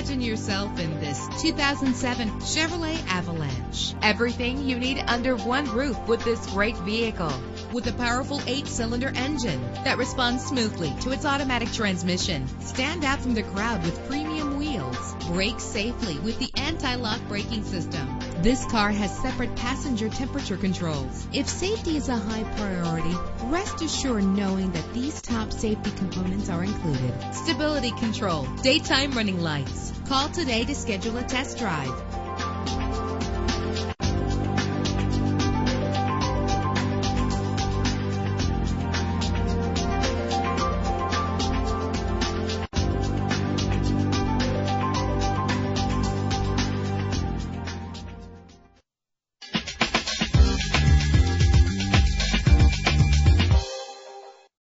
Imagine yourself in this 2007 Chevrolet Avalanche. Everything you need under one roof with this great vehicle. With a powerful 8-cylinder engine that responds smoothly to its automatic transmission. Stand out from the crowd with premium wheels. Brake safely with the anti-lock braking system. This car has separate passenger temperature controls. If safety is a high priority, rest assured knowing that these top safety components are included. Stability control, daytime running lights. Call today to schedule a test drive.